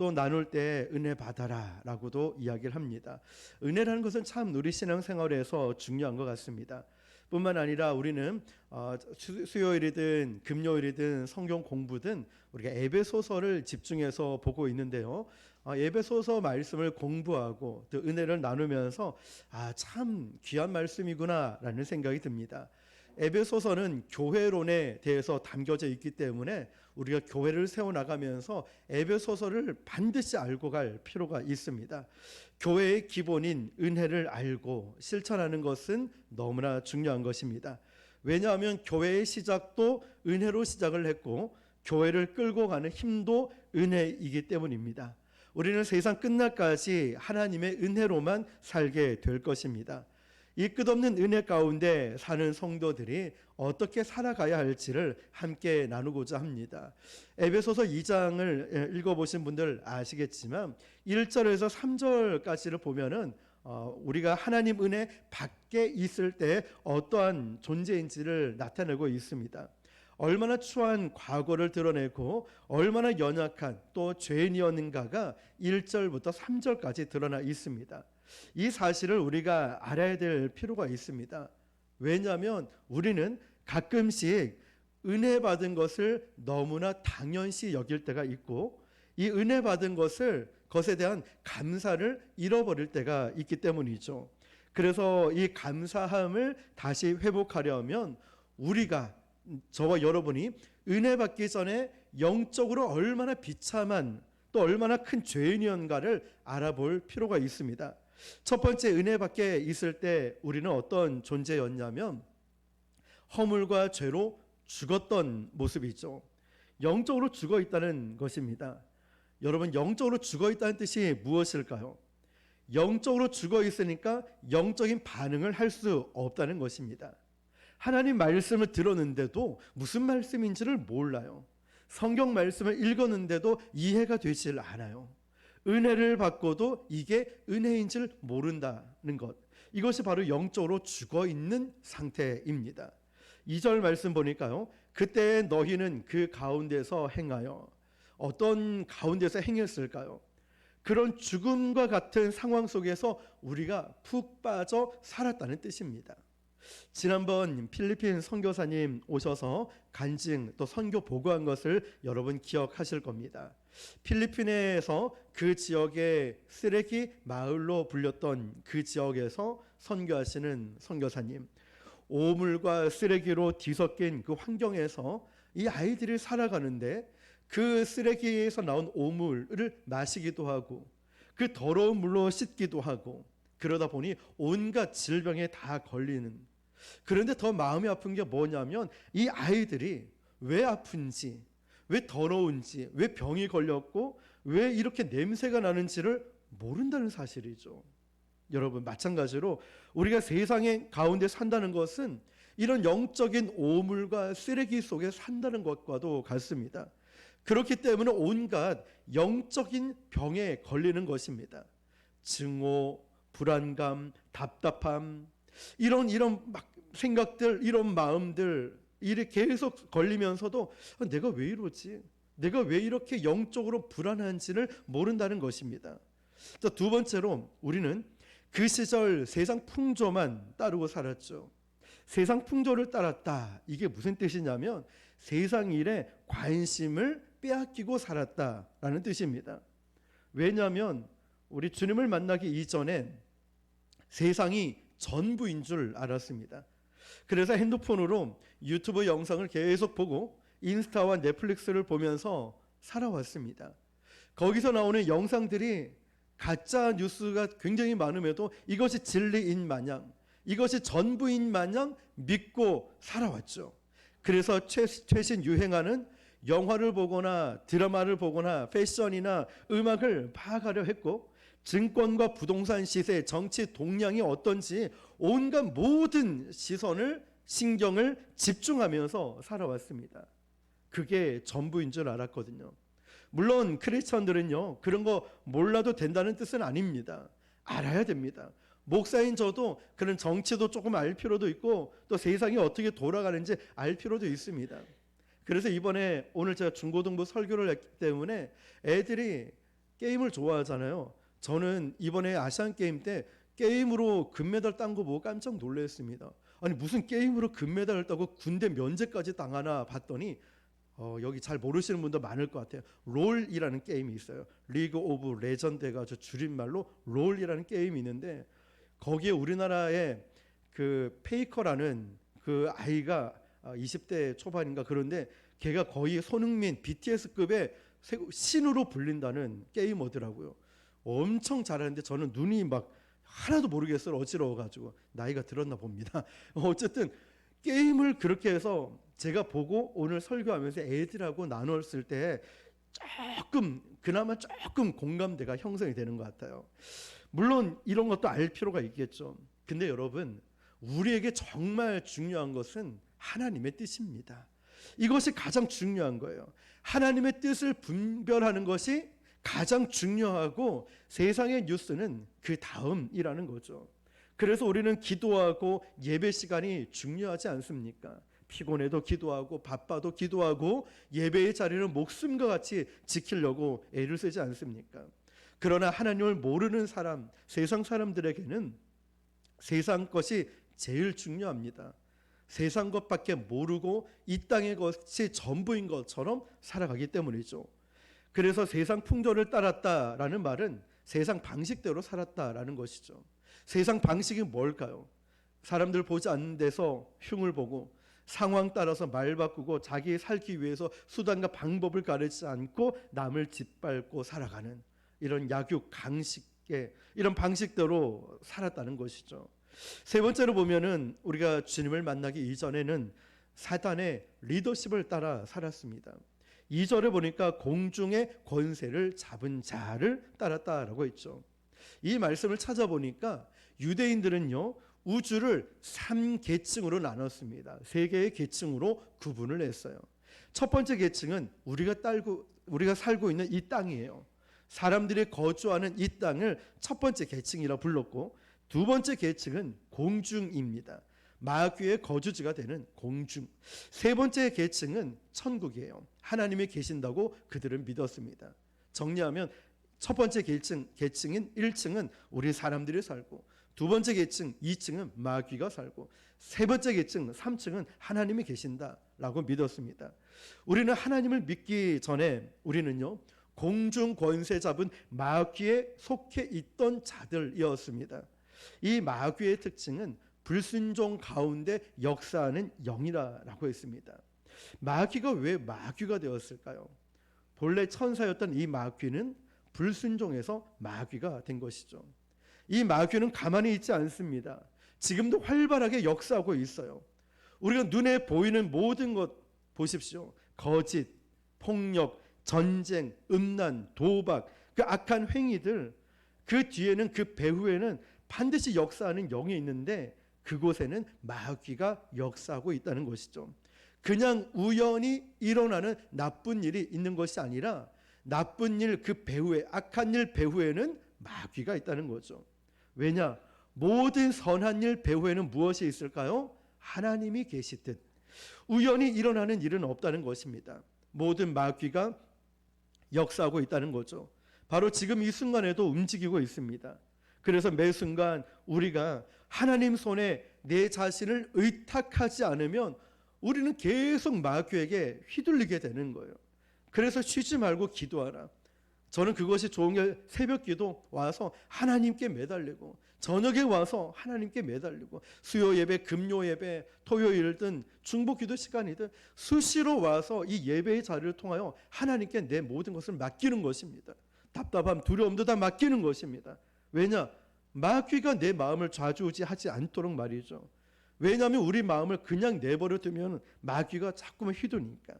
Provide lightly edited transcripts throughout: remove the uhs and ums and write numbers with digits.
또 나눌 때 은혜 받아라 라고도 이야기를 합니다. 은혜라는 것은 참 우리 신앙생활에서 중요한 것 같습니다. 뿐만 아니라 우리는 수요일이든 금요일이든 성경 공부든 우리가 에베소서를 집중해서 보고 있는데요. 에베소서 말씀을 공부하고 또 은혜를 나누면서 참 귀한 말씀이구나라는 생각이 듭니다. 에베소서는 교회론에 대해서 담겨져 있기 때문에 우리가 교회를 세워나가면서 에베소서를 반드시 알고 갈 필요가 있습니다. 교회의 기본인 은혜를 알고 실천하는 것은 너무나 중요한 것입니다. 왜냐하면 교회의 시작도 은혜로 시작을 했고 교회를 끌고 가는 힘도 은혜이기 때문입니다. 우리는 세상 끝날까지 하나님의 은혜로만 살게 될 것입니다. 이 끝없는 은혜 가운데 사는 성도들이 어떻게 살아가야 할지를 함께 나누고자 합니다. 에베소서 2장을 읽어보신 분들 아시겠지만 1절에서 3절까지를 보면은 우리가 하나님 은혜 밖에 있을 때 어떠한 존재인지를 나타내고 있습니다. 얼마나 추한 과거를 드러내고 얼마나 연약한 또 죄인이었는가가 1절부터 3절까지 드러나 있습니다. 이 사실을 우리가 알아야 될 필요가 있습니다. 왜냐하면 우리는 가끔씩 은혜 받은 것을 너무나 당연시 여길 때가 있고 이 은혜 받은 것에 대한 감사를 잃어버릴 때가 있기 때문이죠. 그래서 이 감사함을 다시 회복하려면 우리가 저와 여러분이 은혜 받기 전에 영적으로 얼마나 비참한 또 얼마나 큰 죄인이었는가를 알아볼 필요가 있습니다. 첫 번째, 은혜 밖에 있을 때 우리는 어떤 존재였냐면 허물과 죄로 죽었던 모습이죠. 영적으로 죽어 있다는 것입니다. 여러분, 영적으로 죽어 있다는 뜻이 무엇일까요? 영적으로 죽어 있으니까 영적인 반응을 할 수 없다는 것입니다. 하나님 말씀을 들었는데도 무슨 말씀인지를 몰라요. 성경 말씀을 읽었는데도 이해가 되질 않아요. 은혜를 받고도 이게 은혜인 줄 모른다는 것, 이것이 바로 영적으로 죽어있는 상태입니다. 2절 말씀 보니까요, 그때 너희는 그 가운데서 행하여, 어떤 가운데서 행했을까요? 그런 죽음과 같은 상황 속에서 우리가 푹 빠져 살았다는 뜻입니다. 지난번 필리핀 선교사님 오셔서 간증 또 선교 보고한 것을 여러분 기억하실 겁니다. 필리핀에서 그 지역의 쓰레기 마을로 불렸던 그 지역에서 선교하시는 선교사님, 오물과 쓰레기로 뒤섞인 그 환경에서 이 아이들이 살아가는데 그 쓰레기에서 나온 오물을 마시기도 하고 그 더러운 물로 씻기도 하고 그러다 보니 온갖 질병에 다 걸리는, 그런데 더 마음이 아픈 게 뭐냐면 이 아이들이 왜 아픈지, 왜 더러운지, 왜 병이 걸렸고 왜 이렇게 냄새가 나는지를 모른다는 사실이죠. 여러분, 마찬가지로 우리가 세상의 가운데 산다는 것은 이런 영적인 오물과 쓰레기 속에 산다는 것과도 같습니다. 그렇기 때문에 온갖 영적인 병에 걸리는 것입니다. 증오, 불안감, 답답함, 이런 막 생각들, 이런 마음들 이렇게 계속 걸리면서도 내가 왜 이러지? 내가 왜 이렇게 영적으로 불안한지를 모른다는 것입니다. 두 번째로 우리는 그 시절 세상 풍조만 따르고 살았죠. 세상 풍조를 따랐다. 이게 무슨 뜻이냐면 세상 일에 관심을 빼앗기고 살았다라는 뜻입니다. 왜냐하면 우리 주님을 만나기 이전엔 세상이 전부인 줄 알았습니다. 그래서 핸드폰으로 유튜브 영상을 계속 보고 인스타와 넷플릭스를 보면서 살아왔습니다. 거기서 나오는 영상들이 가짜 뉴스가 굉장히 많음에도 이것이 진리인 마냥, 이것이 전부인 마냥 믿고 살아왔죠. 그래서 최신 유행하는 영화를 보거나 드라마를 보거나 패션이나 음악을 파악하려 했고, 증권과 부동산 시세, 정치 동향이 어떤지 온갖 모든 시선을, 신경을 집중하면서 살아왔습니다. 그게 전부인 줄 알았거든요. 물론 크리스천들은요, 그런 거 몰라도 된다는 뜻은 아닙니다. 알아야 됩니다. 목사인 저도 그런 정치도 조금 알 필요도 있고 또 세상이 어떻게 돌아가는지 알 필요도 있습니다. 그래서 이번에 오늘 제가 중고등부 설교를 했기 때문에 애들이 게임을 좋아하잖아요. 저는 이번에 아시안 게임 때 게임으로 금메달 딴 거 보고 깜짝 놀랐습니다. 아니 무슨 게임으로 금메달을 따고 군대 면제까지 당하나 봤더니 여기 잘 모르시는 분도 많을 것 같아요. 롤이라는 게임이 있어요. 리그 오브 레전드가 저 줄임말로 롤이라는 게임이 있는데 거기에 우리나라의 그 페이커라는 그 아이가 20대 초반인가 그런데 걔가 거의 손흥민 BTS급의 신으로 불린다는 게이머더라고요. 엄청 잘하는데 저는 눈이 막 하나도 모르겠어요. 어지러워가지고 나이가 들었나 봅니다. 어쨌든 게임을 그렇게 해서 제가 보고 오늘 설교하면서 애들하고 나눴을 때 그나마 조금 공감대가 형성이 되는 것 같아요. 물론 이런 것도 알 필요가 있겠죠. 근데 여러분, 우리에게 정말 중요한 것은 하나님의 뜻입니다. 이것이 가장 중요한 거예요. 하나님의 뜻을 분별하는 것이 가장 중요하고 세상의 뉴스는 그 다음이라는 거죠. 그래서 우리는 기도하고 예배 시간이 중요하지 않습니까? 피곤해도 기도하고 바빠도 기도하고 예배의 자리는 목숨과 같이 지키려고 애를 쓰지 않습니까? 그러나 하나님을 모르는 사람, 세상 사람들에게는 세상 것이 제일 중요합니다. 세상 것밖에 모르고 이 땅의 것이 전부인 것처럼 살아가기 때문이죠. 그래서 세상 풍조를 따랐다라는 말은 세상 방식대로 살았다라는 것이죠. 세상 방식이 뭘까요? 사람들 보지 않는 데서 흉을 보고 상황 따라서 말 바꾸고 자기 살기 위해서 수단과 방법을 가르치지 않고 남을 짓밟고 살아가는 이런 약육 강식의 이런 방식대로 살았다는 것이죠. 세 번째로 보면은 우리가 주님을 만나기 이전에는 사단의 리더십을 따라 살았습니다. 2절에 보니까 공중의 권세를 잡은 자를 따랐다라고 했죠. 이 말씀을 찾아보니까 유대인들은요 우주를 3계층으로 나눴습니다. 3개의 계층으로 구분을 했어요. 첫 번째 계층은 우리가 살고 있는 이 땅이에요. 사람들이 거주하는 이 땅을 첫 번째 계층이라 불렀고, 두 번째 계층은 공중입니다. 마귀의 거주지가 되는 공중. 세 번째 계층은 천국이에요. 하나님이 계신다고 그들은 믿었습니다. 정리하면 첫 번째 계층인 1층은 우리 사람들이 살고, 두 번째 계층 2층은 마귀가 살고, 세 번째 계층 3층은 하나님이 계신다라고 믿었습니다. 우리는 하나님을 믿기 전에 우리는요 공중 권세 잡은 마귀에 속해 있던 자들이었습니다. 이 마귀의 특징은 불순종 가운데 역사하는 영이라고 했습니다. 마귀가 왜 마귀가 되었을까요? 본래 천사였던 이 마귀는 불순종해서 마귀가 된 것이죠. 이 마귀는 가만히 있지 않습니다. 지금도 활발하게 역사하고 있어요. 우리가 눈에 보이는 모든 것 보십시오. 거짓, 폭력, 전쟁, 음란, 도박, 그 악한 행위들, 그 뒤에는 그 배후에는 반드시 역사하는 영이 있는데 그곳에는 마귀가 역사하고 있다는 것이죠. 그냥 우연히 일어나는 나쁜 일이 있는 것이 아니라 나쁜 일 그 배후에, 악한 일 배후에는 마귀가 있다는 거죠. 왜냐? 모든 선한 일 배후에는 무엇이 있을까요? 하나님이 계시듯 우연히 일어나는 일은 없다는 것입니다. 모든 마귀가 역사하고 있다는 거죠. 바로 지금 이 순간에도 움직이고 있습니다. 그래서 매 순간 우리가 하나님 손에 내 자신을 의탁하지 않으면 우리는 계속 마귀에게 휘둘리게 되는 거예요. 그래서 쉬지 말고 기도하라. 저는 그것이 좋은 게 새벽 기도 와서 하나님께 매달리고, 저녁에 와서 하나님께 매달리고, 수요 예배, 금요 예배, 토요일이든 중보 기도 시간이든 수시로 와서 이 예배의 자리를 통하여 하나님께 내 모든 것을 맡기는 것입니다. 답답함, 두려움도 다 맡기는 것입니다. 왜냐? 마귀가 내 마음을 좌지우지하지 않도록 말이죠. 왜냐하면 우리 마음을 그냥 내버려 두면 마귀가 자꾸만 휘두니까.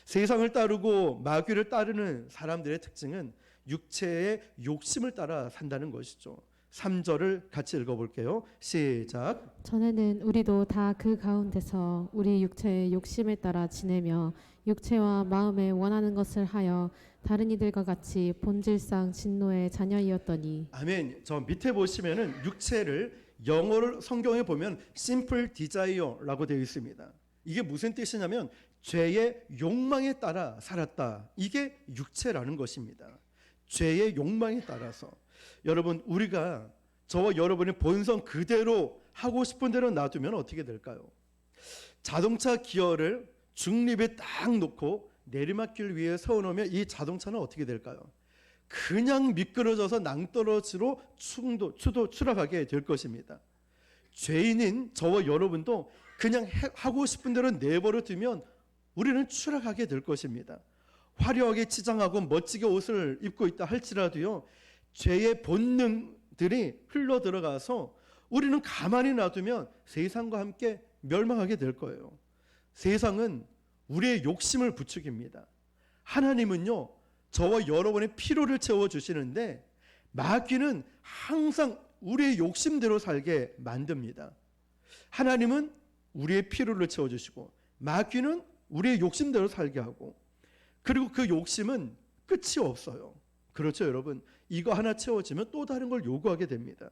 세상을 따르고 마귀를 따르는 사람들의 특징은 육체의 욕심을 따라 산다는 것이죠. 3절을 같이 읽어볼게요. 시작. 전에는 우리도 다 그 가운데서 우리 육체의 욕심을 따라 지내며 육체와 마음에 원하는 것을 하여 다른 이들과 같이 본질상 진노의 자녀이었더니. 아멘. 저 밑에 보시면은 육체를 영어를 성경에 보면 simple desire라고 되어 있습니다. 이게 무슨 뜻이냐면 죄의 욕망에 따라 살았다. 이게 육체라는 것입니다. 죄의 욕망에 따라서. 여러분, 우리가 저와 여러분의 본성 그대로 하고 싶은 대로 놔두면 어떻게 될까요? 자동차 기어를 중립에 딱 놓고 내리막길 위에 세워놓으면 이 자동차는 어떻게 될까요? 그냥 미끄러져서 낭떠러지로 추락하게 될 것입니다. 죄인인 저와 여러분도 그냥 하고 싶은 대로 내버려 두면 우리는 추락하게 될 것입니다. 화려하게 치장하고 멋지게 옷을 입고 있다 할지라도요, 죄의 본능들이 흘러 들어가서 우리는 가만히 놔두면 세상과 함께 멸망하게 될 거예요. 세상은 우리의 욕심을 부추깁니다. 하나님은요, 저와 여러분의 필요를 채워주시는데 마귀는 항상 우리의 욕심대로 살게 만듭니다. 하나님은 우리의 필요를 채워주시고 마귀는 우리의 욕심대로 살게 하고, 그리고 그 욕심은 끝이 없어요. 그렇죠, 여러분? 이거 하나 채워지면 또 다른 걸 요구하게 됩니다.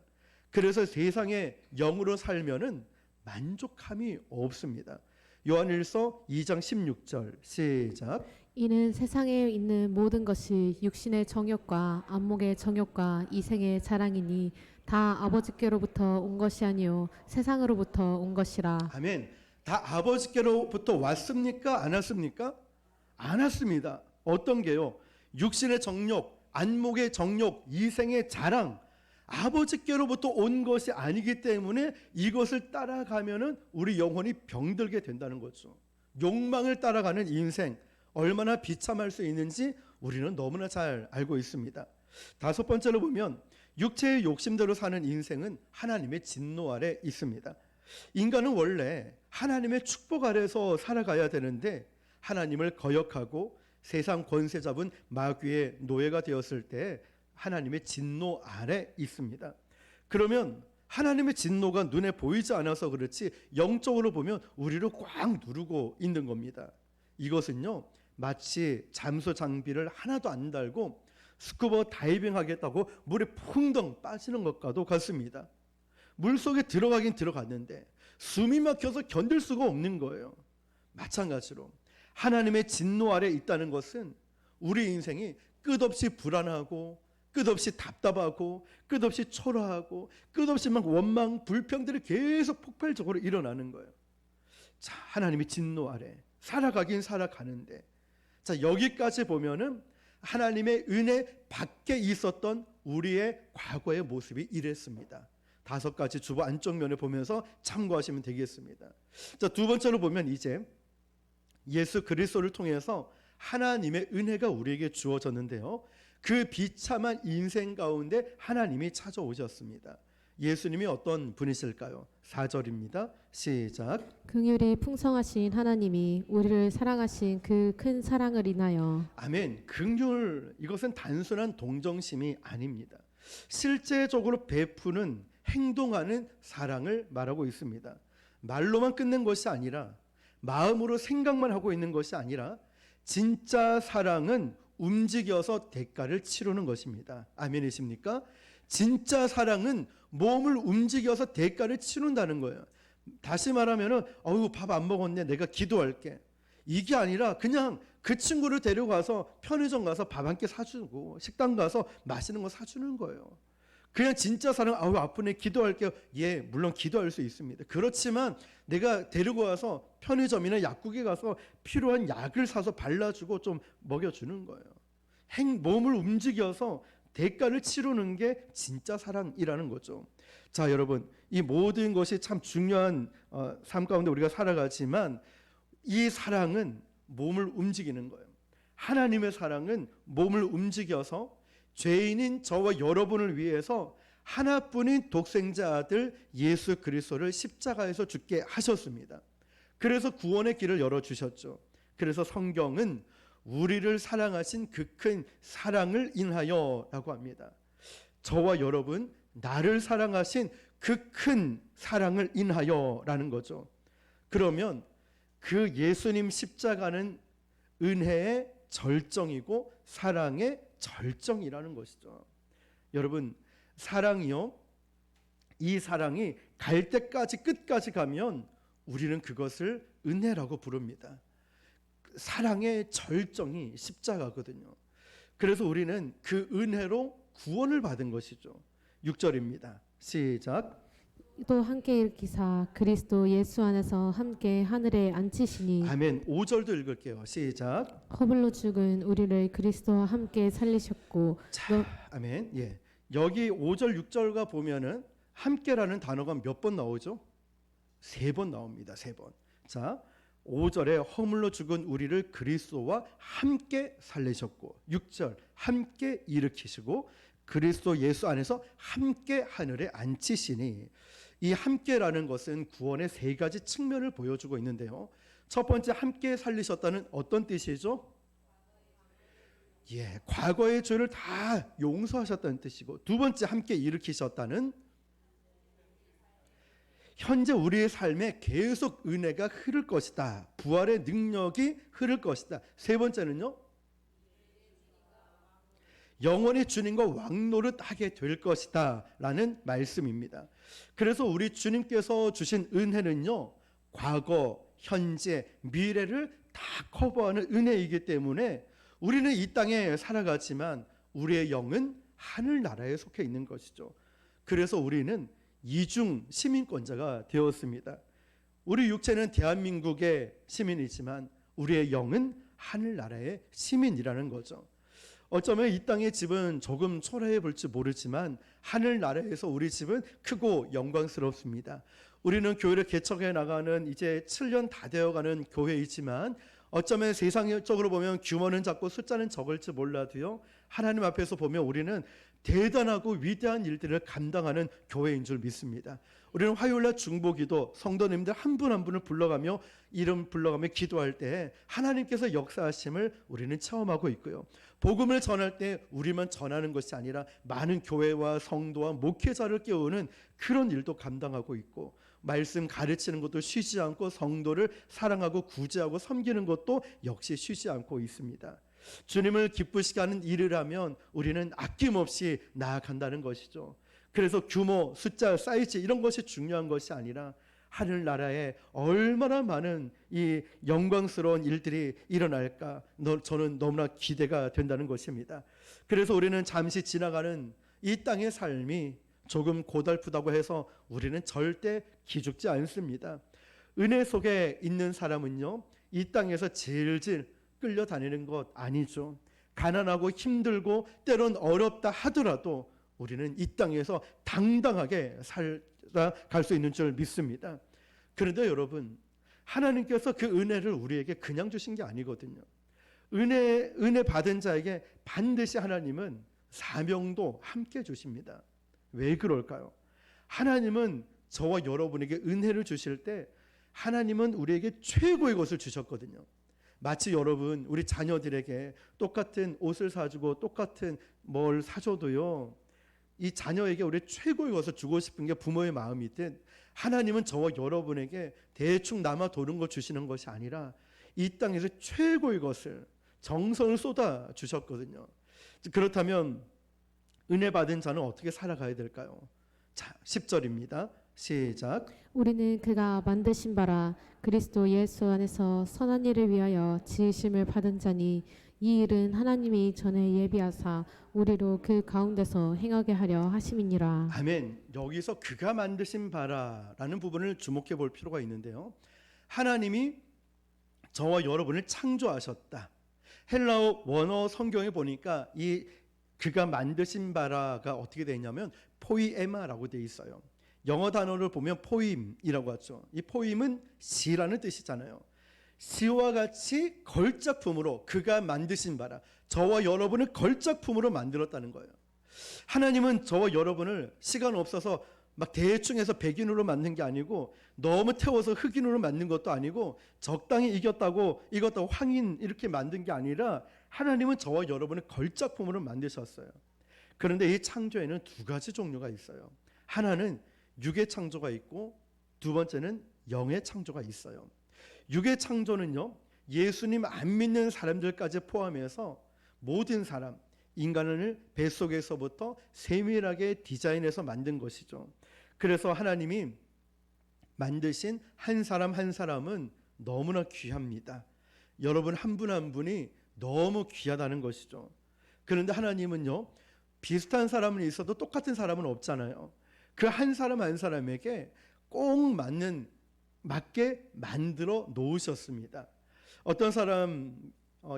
그래서 세상의 영으로 살면은 만족함이 없습니다. 요한일서 2장 16절 시작. 이는 세상에 있는 모든 것이 육신의 정욕과 안목의 정욕과 이생의 자랑이니 다 아버지께로부터 온 것이 아니요 세상으로부터 온 것이라. 아멘. 다 아버지께로부터 왔습니까? 안 왔습니까? 안 왔습니다. 어떤 게요? 육신의 정욕, 안목의 정욕, 이생의 자랑, 아버지께로부터 온 것이 아니기 때문에 이것을 따라가면은 우리 영혼이 병들게 된다는 거죠. 욕망을 따라가는 인생, 얼마나 비참할 수 있는지 우리는 너무나 잘 알고 있습니다. 다섯 번째로 보면 육체의 욕심대로 사는 인생은 하나님의 진노 아래 있습니다. 인간은 원래 하나님의 축복 아래서 살아가야 되는데 하나님을 거역하고 세상 권세 잡은 마귀의 노예가 되었을 때 하나님의 진노 아래 있습니다. 그러면 하나님의 진노가 눈에 보이지 않아서 그렇지 영적으로 보면 우리를 꽉 누르고 있는 겁니다. 이것은요, 마치 잠수 장비를 하나도 안 달고 스쿠버 다이빙 하겠다고 물에 풍덩 빠지는 것과도 같습니다. 물속에 들어가긴 들어갔는데 숨이 막혀서 견딜 수가 없는 거예요. 마찬가지로 하나님의 진노 아래 있다는 것은 우리 인생이 끝없이 불안하고 끝없이 답답하고 끝없이 초라하고 끝없이 막 원망 불평들이 계속 폭발적으로 일어나는 거예요. 자, 하나님의 진노 아래 살아가긴 살아가는데, 자, 여기까지 보면은 하나님의 은혜 밖에 있었던 우리의 과거의 모습이 이랬습니다. 다섯 가지 주보 안쪽 면을 보면서 참고하시면 되겠습니다. 자, 두 번째로 보면 이제 예수 그리스도를 통해서 하나님의 은혜가 우리에게 주어졌는데요, 그 비참한 인생 가운데 하나님이 찾아오셨습니다. 예수님이 어떤 분이실까요? 4절입니다. 시작. 긍휼이 풍성하신 하나님이 우리를 사랑하신 그 큰 사랑을 인하여. 아멘. 긍휼, 이것은 단순한 동정심이 아닙니다. 실제적으로 베푸는, 행동하는 사랑을 말하고 있습니다. 말로만 끝낸 것이 아니라, 마음으로 생각만 하고 있는 것이 아니라, 진짜 사랑은 움직여서 대가를 치르는 것입니다. 아멘이십니까? 진짜 사랑은 몸을 움직여서 대가를 치른다는 거예요. 다시 말하면은 밥 안 먹었네, 내가 기도할게, 이게 아니라 그냥 그 친구를 데려가서 편의점 가서 밥 한 끼 사주고 식당 가서 맛있는 거 사주는 거예요. 그냥 진짜 사랑, 아프네, 기도할게요. 예, 물론 기도할 수 있습니다. 그렇지만 내가 데리고 와서 편의점이나 약국에 가서 필요한 약을 사서 발라주고 좀 먹여주는 거예요. 몸을 움직여서 대가를 치르는 게 진짜 사랑이라는 거죠. 자, 여러분, 이 모든 것이 참 중요한 삶 가운데 우리가 살아가지만 이 사랑은 몸을 움직이는 거예요. 하나님의 사랑은 몸을 움직여서 죄인인 저와 여러분을 위해서 하나뿐인 독생자 아들 예수 그리스도를 십자가에서 죽게 하셨습니다. 그래서 구원의 길을 열어주셨죠. 그래서 성경은 우리를 사랑하신 그 큰 사랑을 인하여 라고 합니다. 저와 여러분, 나를 사랑하신 그 큰 사랑을 인하여 라는 거죠. 그러면 그 예수님 십자가는 은혜의 절정이고 사랑의 절정이라는 것이죠. 여러분, 사랑이요, 이 사랑이 갈 때까지 끝까지 가면 우리는 그것을 은혜라고 부릅니다. 사랑의 절정이 십자가거든요. 그래서 우리는 그 은혜로 구원을 받은 것이죠. 6절입니다. 시작. 또 함께 일으키사 그리스도 예수 안에서 함께 하늘에 앉히시니 아멘. 5절도 읽을게요. 시작. 허물로 죽은 우리를 그리스도와 함께 살리셨고 자, 아멘. 예. 여기 5절 6절과 보면은 함께라는 단어가 몇 번 나오죠? 3번 나옵니다. 3번. 자, 5절에 허물로 죽은 우리를 그리스도와 함께 살리셨고, 6절 함께 일으키시고, 그리스도 예수 안에서 함께 하늘에 앉히시니, 이 함께라는 것은 구원의 3가지 측면을 보여주고 있는데요. 첫 번째, 함께 살리셨다는 어떤 뜻이죠? 예, 과거의 죄를 다 용서하셨다는 뜻이고, 두 번째, 함께 일으키셨다는 현재 우리의 삶에 계속 은혜가 흐를 것이다. 부활의 능력이 흐를 것이다. 세 번째는요, 영원히 주님과 왕노릇하게 될 것이다 라는 말씀입니다. 그래서 우리 주님께서 주신 은혜는요, 과거, 현재, 미래를 다 커버하는 은혜이기 때문에 우리는 이 땅에 살아가지만 우리의 영은 하늘나라에 속해 있는 것이죠. 그래서 우리는 이중 시민권자가 되었습니다. 우리 육체는 대한민국의 시민이지만 우리의 영은 하늘나라의 시민이라는 거죠. 어쩌면 이 땅의 집은 조금 초라해 볼지 모르지만 하늘나라에서 우리 집은 크고 영광스럽습니다. 우리는 교회를 개척해 나가는 이제 7년 다 되어가는 교회이지만 어쩌면 세상적으로 보면 규모는 작고 숫자는 적을지 몰라도요, 하나님 앞에서 보면 우리는 대단하고 위대한 일들을 감당하는 교회인 줄 믿습니다. 우리는 화요일날 중보기도 성도님들 한 분 한 분을 불러가며 이름 불러가며 기도할 때 하나님께서 역사하심을 우리는 체험하고 있고요. 복음을 전할 때 우리만 전하는 것이 아니라 많은 교회와 성도와 목회자를 깨우는 그런 일도 감당하고 있고, 말씀 가르치는 것도 쉬지 않고 성도를 사랑하고 구제하고 섬기는 것도 역시 쉬지 않고 있습니다. 주님을 기쁘시게 하는 일을 하면 우리는 아낌없이 나아간다는 것이죠. 그래서 규모, 숫자, 사이즈 이런 것이 중요한 것이 아니라 하늘나라에 얼마나 많은 이 영광스러운 일들이 일어날까 저는 너무나 기대가 된다는 것입니다. 그래서 우리는 잠시 지나가는 이 땅의 삶이 조금 고달프다고 해서 우리는 절대 기죽지 않습니다. 은혜 속에 있는 사람은요, 이 땅에서 질질 끌려다니는 것 아니죠. 가난하고 힘들고 때론 어렵다 하더라도 우리는 이 땅에서 당당하게 살아갈 수 있는 줄 믿습니다. 그런데 여러분, 하나님께서 그 은혜를 우리에게 그냥 주신 게 아니거든요. 은혜 받은 자에게 반드시 하나님은 사명도 함께 주십니다. 왜 그럴까요? 하나님은 저와 여러분에게 은혜를 주실 때 하나님은 우리에게 최고의 것을 주셨거든요. 마치 여러분 우리 자녀들에게 똑같은 옷을 사주고 똑같은 뭘 사줘도요, 이 자녀에게 우리 최고의 것을 주고 싶은 게 부모의 마음이듯 하나님은 저와 여러분에게 대충 남아 도는 걸 주시는 것이 아니라 이 땅에서 최고의 것을, 정성을 쏟아 주셨거든요. 그렇다면 은혜 받은 자는 어떻게 살아가야 될까요? 자, 10절입니다. 시작. 우리는 그가 만드신 바라 그리스도 예수 안에서 선한 일을 위하여 지으심을 받은 자니 이 일은 하나님이 전에 예비하사 우리로 그 가운데서 행하게 하려 하심이니라. 아멘. 여기서 그가 만드신 바라라는 부분을 주목해 볼 필요가 있는데요. 하나님이 저와 여러분을 창조하셨다. 헬라어 원어 성경에 보니까 이 그가 만드신 바라가 어떻게 되어 있냐면 포이에마라고 되어 있어요. 영어 단어를 보면 포임이라고 하죠. 이 포임은 시라는 뜻이잖아요. 시와 같이 걸작품으로 그가 만드신 바라, 저와 여러분을 걸작품으로 만들었다는 거예요. 하나님은 저와 여러분을 시간 없어서 막 대충 해서 백인으로 만든 게 아니고, 너무 태워서 흑인으로 만든 것도 아니고, 적당히 익었다고 황인 이렇게 만든 게 아니라 하나님은 저와 여러분을 걸작품으로 만드셨어요. 그런데 이 창조에는 두 가지 종류가 있어요. 하나는 육의 창조가 있고 두 번째는 영의 창조가 있어요. 육의 창조는요, 예수님 안 믿는 사람들까지 포함해서 모든 사람, 인간을 뱃속에서부터 세밀하게 디자인해서 만든 것이죠. 그래서 하나님이 만드신 한 사람 한 사람은 너무나 귀합니다. 여러분 한 분 한 분이 너무 귀하다는 것이죠. 그런데 하나님은요, 비슷한 사람은 있어도 똑같은 사람은 없잖아요. 그 한 사람 한 사람에게 꼭 맞게 만들어 놓으셨습니다. 어떤 사람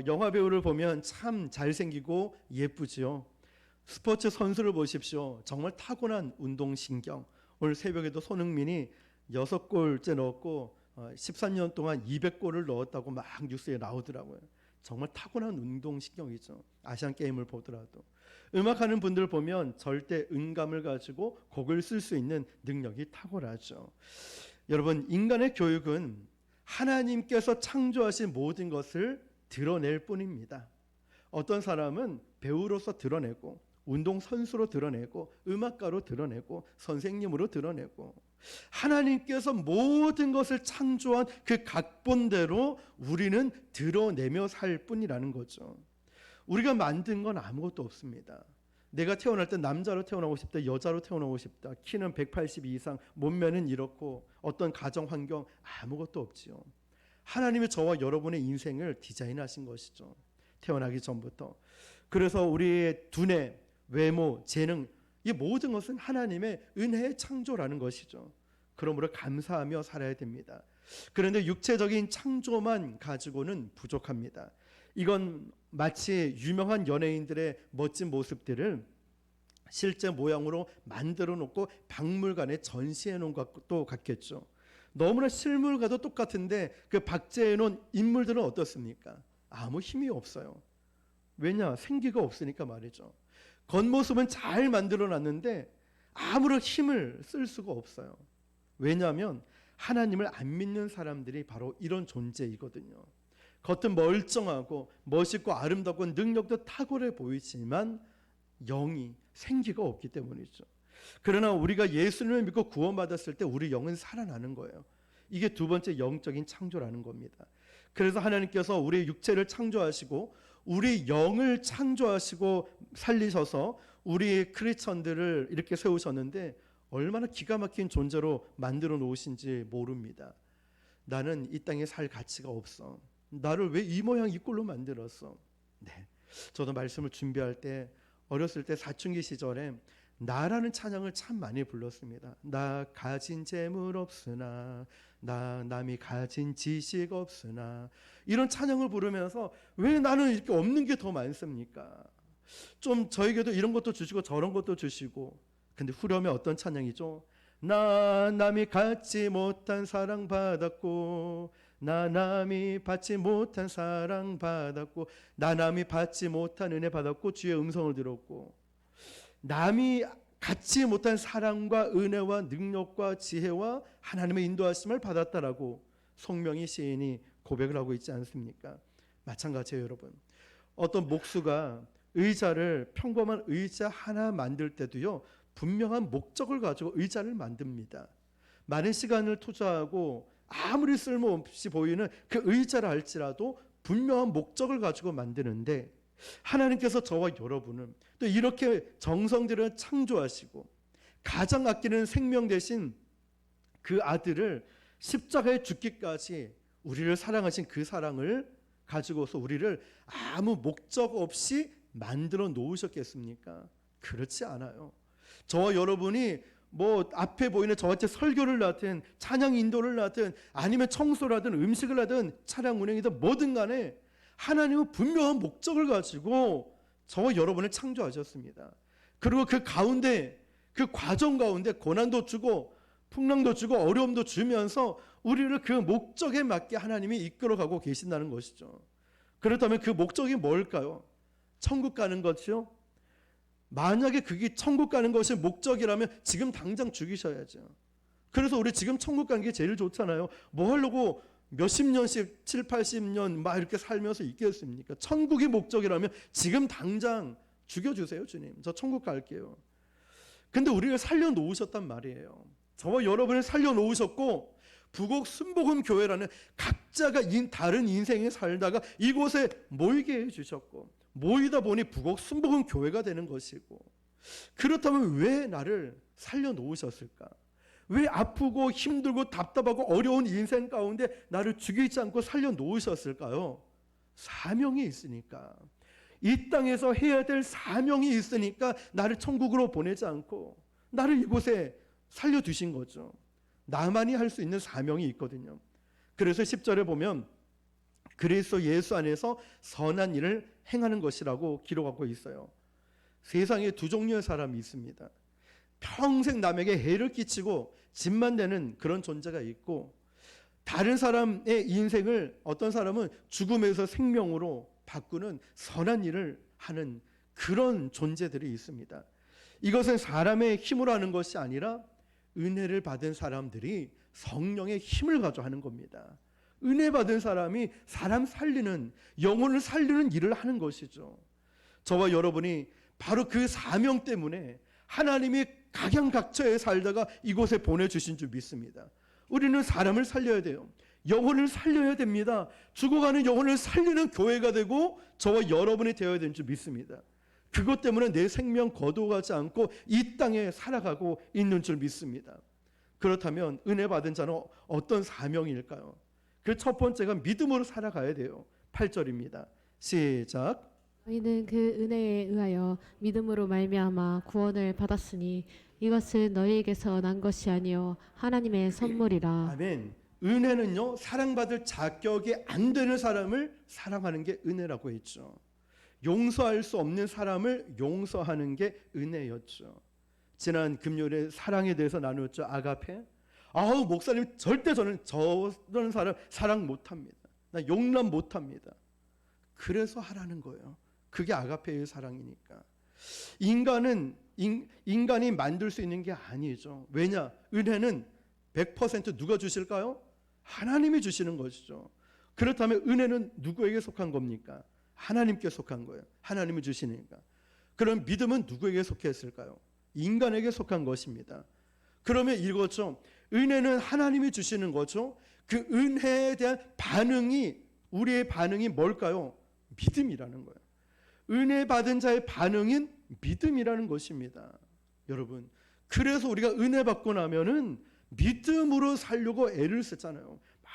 영화 배우를 보면 참 잘생기고 예쁘지요. 스포츠 선수를 보십시오. 정말 타고난 운동신경. 오늘 새벽에도 손흥민이 6골째 넣었고 13년 동안 200골을 넣었다고 막 뉴스에 나오더라고요. 정말 타고난 운동신경이죠. 아시안게임을 보더라도. 음악하는 분들 보면 절대 음감을 가지고 곡을 쓸 수 있는 능력이 탁월하죠. 여러분, 인간의 교육은 하나님께서 창조하신 모든 것을 드러낼 뿐입니다. 어떤 사람은 배우로서 드러내고, 운동선수로 드러내고, 음악가로 드러내고, 선생님으로 드러내고, 하나님께서 모든 것을 창조한 그 각본대로 우리는 드러내며 살 뿐이라는 거죠. 우리가 만든 건 아무것도 없습니다. 내가 태어날 때 남자로 태어나고 싶다, 여자로 태어나고 싶다, 키는 180 이상, 몸매는 이렇고, 어떤 가정 환경 아무것도 없지요. 하나님이 저와 여러분의 인생을 디자인하신 것이죠. 태어나기 전부터. 그래서 우리의 두뇌, 외모, 재능, 이 모든 것은 하나님의 은혜의 창조라는 것이죠. 그러므로 감사하며 살아야 됩니다. 그런데 육체적인 창조만 가지고는 부족합니다. 이건 마치 유명한 연예인들의 멋진 모습들을 실제 모양으로 만들어 놓고 박물관에 전시해 놓은 것도 같겠죠. 너무나 실물과도 똑같은데 그 박제해 놓은 인물들은 어떻습니까? 아무 힘이 없어요. 왜냐? 생기가 없으니까 말이죠. 겉모습은 잘 만들어 놨는데 아무런 힘을 쓸 수가 없어요. 왜냐하면 하나님을 안 믿는 사람들이 바로 이런 존재이거든요. 겉은 멀쩡하고 멋있고 아름답고 능력도 탁월해 보이지만 영이 생기가 없기 때문이죠. 그러나 우리가 예수님을 믿고 구원받았을 때 우리 영은 살아나는 거예요. 이게 두 번째 영적인 창조라는 겁니다. 그래서 하나님께서 우리 육체를 창조하시고 우리 영을 창조하시고 살리셔서 우리 크리스천들을 이렇게 세우셨는데 얼마나 기가 막힌 존재로 만들어 놓으신지 모릅니다. 나는 이 땅에 살 가치가 없어. 나를 왜 이 모양 이 꼴로 만들었어? 네, 저도 말씀을 준비할 때 어렸을 때 사춘기 시절에 나라는 찬양을 참 많이 불렀습니다. 나 가진 재물 없으나, 나 남이 가진 지식 없으나, 이런 찬양을 부르면서 왜 나는 이렇게 없는 게 더 많습니까? 좀 저에게도 이런 것도 주시고 저런 것도 주시고. 근데 후렴에 어떤 찬양이죠? 나 남이 갖지 못한 사랑 받았고, 나 남이 받지 못한 사랑 받았고, 나 남이 받지 못한 은혜 받았고, 주의 음성을 들었고, 남이 갖지 못한 사랑과 은혜와 능력과 지혜와 하나님의 인도하심을 받았다라고 송명희 시인이 고백을 하고 있지 않습니까? 마찬가지예요, 여러분. 어떤 목수가 의자를, 평범한 의자 하나 만들 때도요, 분명한 목적을 가지고 의자를 만듭니다. 많은 시간을 투자하고 아무리 쓸모없이 보이는 그 의자를 할지라도 분명한 목적을 가지고 만드는데, 하나님께서 저와 여러분은 또 이렇게 정성들을 창조하시고 가장 아끼는 생명 대신 그 아들을 십자가에 죽기까지 우리를 사랑하신 그 사랑을 가지고서 우리를 아무 목적 없이 만들어 놓으셨겠습니까? 그렇지 않아요. 저와 여러분이 뭐 앞에 보이는 저같이 설교를 하든 찬양 인도를 하든 아니면 청소를 하든 음식을 하든 차량 운행이든 뭐든 간에 하나님은 분명한 목적을 가지고 저와 여러분을 창조하셨습니다. 그리고 그 가운데, 그 과정 가운데 고난도 주고 풍랑도 주고 어려움도 주면서 우리를 그 목적에 맞게 하나님이 이끌어가고 계신다는 것이죠. 그렇다면 그 목적이 뭘까요? 천국 가는 것이요? 만약에 그게 천국 가는 것이 목적이라면 지금 당장 죽이셔야죠. 그래서 우리 지금 천국 가는 게 제일 좋잖아요. 뭐 하려고 몇십 년씩 7, 80년 막 이렇게 살면서 있겠습니까? 천국이 목적이라면 지금 당장 죽여주세요. 주님, 저 천국 갈게요. 근데 우리를 살려놓으셨단 말이에요. 저와 여러분을 살려놓으셨고 부곡 순복음 교회라는 각자가 다른 인생에 살다가 이곳에 모이게 해주셨고, 모이다 보니 부곡 순복음 교회가 되는 것이고, 그렇다면 왜 나를 살려놓으셨을까? 왜 아프고 힘들고 답답하고 어려운 인생 가운데 나를 죽이지 않고 살려놓으셨을까요? 사명이 있으니까. 이 땅에서 해야 될 사명이 있으니까 나를 천국으로 보내지 않고 나를 이곳에 살려두신 거죠. 나만이 할 수 있는 사명이 있거든요. 그래서 10절에 보면 그리스도 예수 안에서 선한 일을 행하는 것이라고 기록하고 있어요. 세상에 두 종류의 사람이 있습니다. 평생 남에게 해를 끼치고 짐만 되는 그런 존재가 있고, 다른 사람의 인생을 어떤 사람은 죽음에서 생명으로 바꾸는 선한 일을 하는 그런 존재들이 있습니다. 이것은 사람의 힘으로 하는 것이 아니라 은혜를 받은 사람들이 성령의 힘을 가지고 하는 겁니다. 은혜 받은 사람이 사람 살리는, 영혼을 살리는 일을 하는 것이죠. 저와 여러분이 바로 그 사명 때문에 하나님이 각양각처에 살다가 이곳에 보내주신 줄 믿습니다. 우리는 사람을 살려야 돼요. 영혼을 살려야 됩니다. 죽어가는 영혼을 살리는 교회가 되고 저와 여러분이 되어야 되는 줄 믿습니다. 그것 때문에 내 생명 거두어가지 않고 이 땅에 살아가고 있는 줄 믿습니다. 그렇다면 은혜 받은 자는 어떤 사명일까요? 그 첫 번째가 믿음으로 살아가야 돼요. 8절입니다. 시작. 너희는 그 은혜에 의하여 믿음으로 말미암아 구원을 받았으니 이것은 너희에게서 난 것이 아니요 하나님의 선물이라. 아멘. 은혜는요, 사랑받을 자격이 안 되는 사람을 사랑하는 게 은혜라고 했죠. 용서할 수 없는 사람을 용서하는 게 은혜였죠. 지난 금요일에 사랑에 대해서 나누었죠. 아가페. 아우, 목사님 절대 저는 저런 사람 사랑 못합니다. 나 용납 못합니다. 그래서 하라는 거예요. 그게 아가페의 사랑이니까. 인간이 만들 수 있는 게 아니죠. 왜냐? 은혜는 100% 누가 주실까요? 하나님이 주시는 것이죠. 그렇다면 은혜는 누구에게 속한 겁니까? 하나님께 속한 거예요. 하나님이 주시니까. 그럼 믿음은 누구에게 속했을까요? 인간에게 속한 것입니다. 그러면 이거죠. 은혜는 하나님이 주시는 거죠. 그 은혜에 대한 반응이, 우리의 반응이 뭘까요? 믿음이라는 거예요. 은혜 받은 자의 반응인 믿음이라는 것입니다. 여러분, 그래서 우리가 은혜 받고 나면은 믿음으로 살려고 애를 쓰잖아요. 막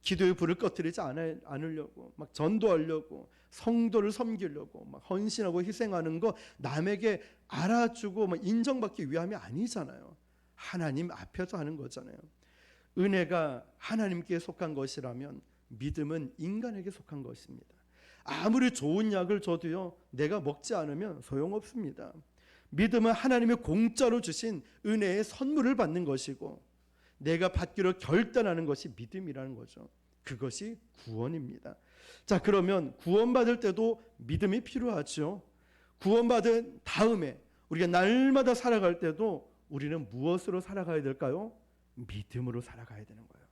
기도에 불을 꺼뜨리지 않으려고, 막 전도하려고, 성도를 섬기려고, 막 헌신하고 희생하는 거 남에게 알아주고 막 인정받기 위함이 아니잖아요. 하나님 앞에서 하는 거잖아요. 은혜가 하나님께 속한 것이라면 믿음은 인간에게 속한 것입니다. 아무리 좋은 약을 줘도요, 내가 먹지 않으면 소용없습니다. 믿음은 하나님이 공짜로 주신 은혜의 선물을 받는 것이고, 내가 받기로 결단하는 것이 믿음이라는 거죠. 그것이 구원입니다. 자, 그러면 구원받을 때도 믿음이 필요하죠. 구원받은 다음에 우리가 날마다 살아갈 때도 우리는 무엇으로 살아가야 될까요? 믿음으로 살아가야 되는 거예요.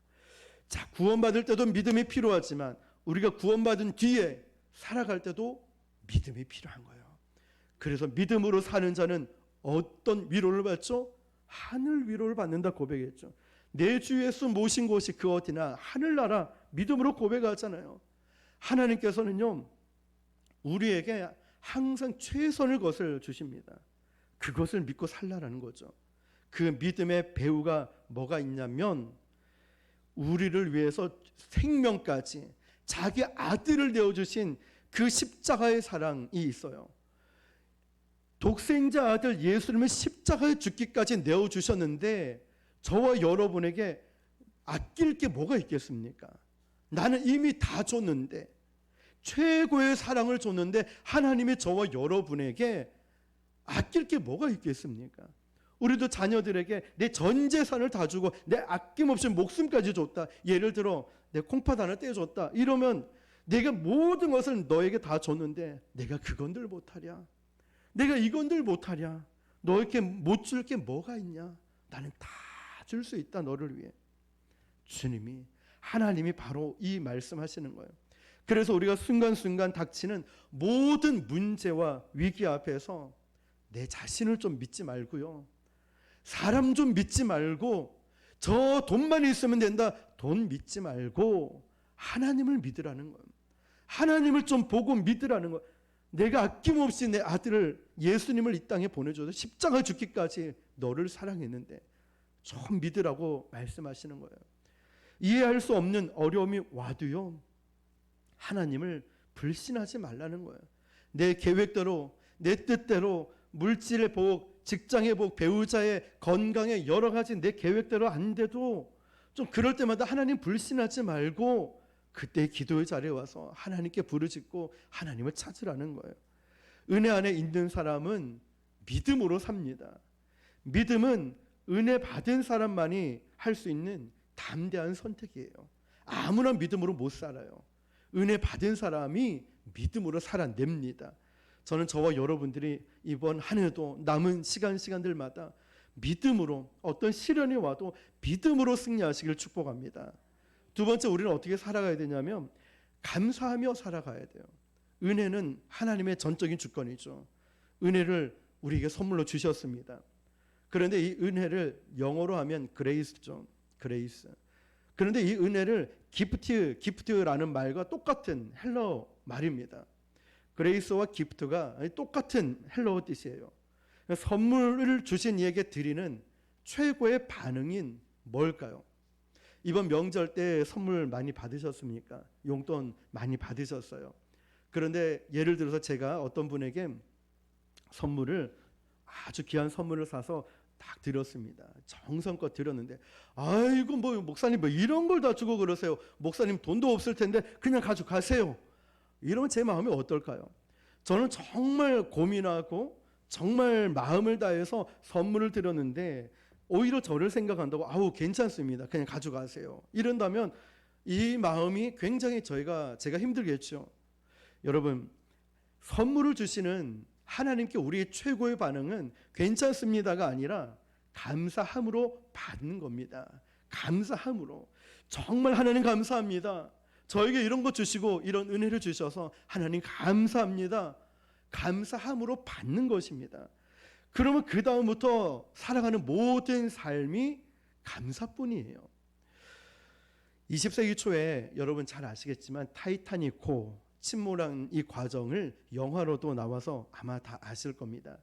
자, 구원받을 때도 믿음이 필요하지만 우리가 구원받은 뒤에 살아갈 때도 믿음이 필요한 거예요. 그래서 믿음으로 사는 자는 어떤 위로를 받죠? 하늘 위로를 받는다 고백했죠. 내 주 예수 모신 곳이 그 어디나 하늘나라 믿음으로 고백하잖아요. 하나님께서는요, 우리에게 항상 최선을 것을 주십니다. 그것을 믿고 살라라는 거죠. 그 믿음의 배후가 뭐가 있냐면, 우리를 위해서 생명까지 자기 아들을 내어주신 그 십자가의 사랑이 있어요. 독생자 아들 예수님을 십자가에 죽기까지 내어주셨는데 저와 여러분에게 아낄 게 뭐가 있겠습니까? 나는 이미 다 줬는데, 최고의 사랑을 줬는데 하나님이 저와 여러분에게 아낄 게 뭐가 있겠습니까? 우리도 자녀들에게 내 전 재산을 다 주고 내 아낌없이 목숨까지 줬다. 예를 들어 내 콩팥 하나 떼줬다. 이러면 내가 모든 것을 너에게 다 줬는데 내가 그건들 못하랴? 내가 이건들 못하랴? 너에게 못 줄 게 뭐가 있냐? 나는 다 줄 수 있다, 너를 위해. 주님이, 하나님이 바로 이 말씀하시는 거예요. 그래서 우리가 순간순간 닥치는 모든 문제와 위기 앞에서 내 자신을 좀 믿지 말고요, 사람 좀 믿지 말고, 저 돈만 있으면 된다, 돈 믿지 말고 하나님을 믿으라는 거예요. 하나님을 좀 보고 믿으라는 거예요. 내가 아낌없이 내 아들을, 예수님을 이 땅에 보내줘서 십자가 죽기까지 너를 사랑했는데 좀 믿으라고 말씀하시는 거예요. 이해할 수 없는 어려움이 와도요, 하나님을 불신하지 말라는 거예요. 내 계획대로, 내 뜻대로, 물질의 복, 직장의 복, 배우자의 건강에 여러 가지 내 계획대로 안 돼도 좀 그럴 때마다 하나님 불신하지 말고 그때 기도의 자리에 와서 하나님께 부르짖고 하나님을 찾으라는 거예요. 은혜 안에 있는 사람은 믿음으로 삽니다. 믿음은 은혜 받은 사람만이 할 수 있는 담대한 선택이에요. 아무나 믿음으로 못 살아요. 은혜 받은 사람이 믿음으로 살아냅니다. 저는 저와 여러분들이 이번 한 해도 남은 시간들마다 믿음으로 어떤 시련이 와도 믿음으로 승리하시길 축복합니다. 두 번째, 우리는 어떻게 살아가야 되냐면 감사하며 살아가야 돼요. 은혜는 하나님의 전적인 주권이죠. 은혜를 우리에게 선물로 주셨습니다. 그런데 이 은혜를 영어로 하면 그레이스죠. 그레이스. 그런데 이 은혜를 기프트라는 말과 똑같은 헬러 말입니다. 그레이스와 기프트가 똑같은 헬러 뜻이에요. 선물을 주신 이에게 드리는 최고의 반응인 뭘까요? 이번 명절 때 선물 많이 받으셨습니까? 용돈 많이 받으셨어요. 그런데 예를 들어서 제가 어떤 분에게 선물을, 아주 귀한 선물을 사서 딱 드렸습니다. 정성껏 드렸는데, 아이고 뭐 목사님 뭐 이런 걸 다 주고 그러세요. 목사님 돈도 없을 텐데 그냥 가져가세요. 이러면 제 마음이 어떨까요? 저는 정말 고민하고 정말 마음을 다해서 선물을 드렸는데 오히려 저를 생각한다고 아우 괜찮습니다. 그냥 가져가세요. 이런다면 이 마음이 굉장히 제가 힘들겠죠. 여러분, 선물을 주시는 하나님께 우리의 최고의 반응은 괜찮습니다가 아니라 감사함으로 받는 겁니다. 감사함으로. 정말 하나님 감사합니다. 저에게 이런 거 주시고 이런 은혜를 주셔서 하나님 감사합니다. 감사함으로 받는 것입니다. 그러면 그 다음부터 살아가는 모든 삶이 감사뿐이에요. 20세기 초에 여러분 잘 아시겠지만 타이타닉호 침몰한 이 과정을 영화로도 나와서 아마 다 아실 겁니다.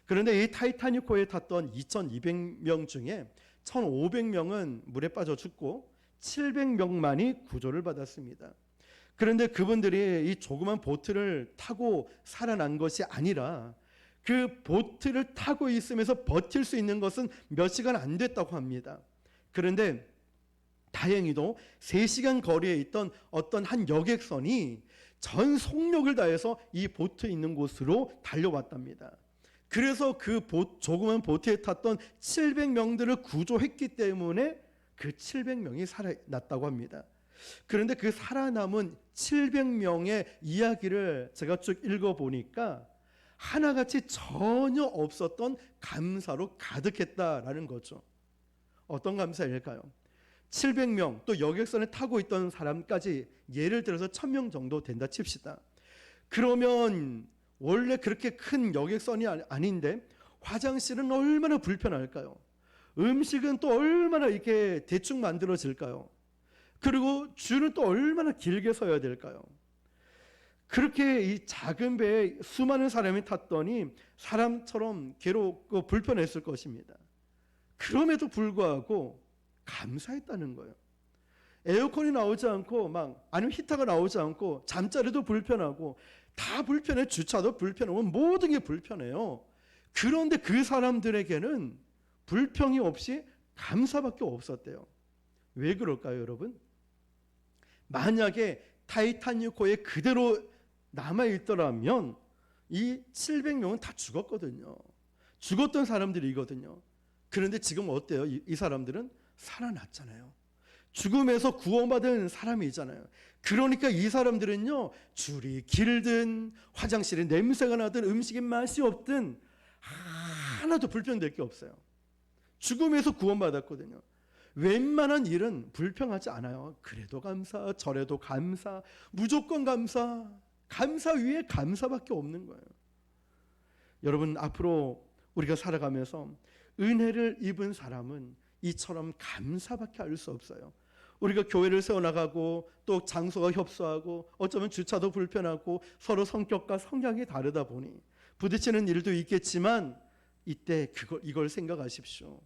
그런데 이 타이타닉호에 탔던 2200명 중에 1500명은 물에 빠져 죽고 700명만이 구조를 받았습니다. 그런데 그분들이 이 조그만 보트를 타고 살아난 것이 아니라 그 보트를 타고 있으면서 버틸 수 있는 것은 몇 시간 안 됐다고 합니다. 그런데 다행히도 3시간 거리에 있던 어떤 한 여객선이 전 속력을 다해서 이 보트 있는 곳으로 달려왔답니다. 그래서 그 조그만 보트에 탔던 700명들을 구조했기 때문에 그 700명이 살아났다고 합니다. 그런데 그 살아남은 700명의 이야기를 제가 쭉 읽어보니까 하나같이 전혀 없었던 감사로 가득했다라는 거죠. 어떤 감사일까요? 700명, 또 여객선에 타고 있던 사람까지 예를 들어서 1000명 정도 된다 칩시다. 그러면 원래 그렇게 큰 여객선이 아닌데 화장실은 얼마나 불편할까요? 음식은 또 얼마나 이렇게 대충 만들어질까요? 그리고 줄은 또 얼마나 길게 서야 될까요? 그렇게 이 작은 배에 수많은 사람이 탔더니 사람처럼 괴롭고 불편했을 것입니다. 그럼에도 불구하고 감사했다는 거예요. 에어컨이 나오지 않고 아니면 히터가 나오지 않고 잠자리도 불편하고 다 불편해. 주차도 불편하고 모든 게 불편해요. 그런데 그 사람들에게는 불평이 없이 감사밖에 없었대요. 왜 그럴까요, 여러분? 만약에 타이타닉호에 그대로 남아있더라면 이 700명은 다 죽었거든요. 죽었던 사람들이거든요. 그런데 지금 어때요? 이 사람들은 살아났잖아요. 죽음에서 구원받은 사람이잖아요. 그러니까 이 사람들은요, 줄이 길든 화장실에 냄새가 나든 음식에 맛이 없든 하나도 불편될 게 없어요. 죽음에서 구원받았거든요. 웬만한 일은 불평하지 않아요. 그래도 감사, 저래도 감사, 무조건 감사, 감사 위에 감사밖에 없는 거예요. 여러분, 앞으로 우리가 살아가면서 은혜를 입은 사람은 이처럼 감사밖에 알 수 없어요. 우리가 교회를 세워나가고 또 장소가 협소하고 어쩌면 주차도 불편하고 서로 성격과 성향이 다르다 보니 부딪히는 일도 있겠지만 이때 이걸 생각하십시오.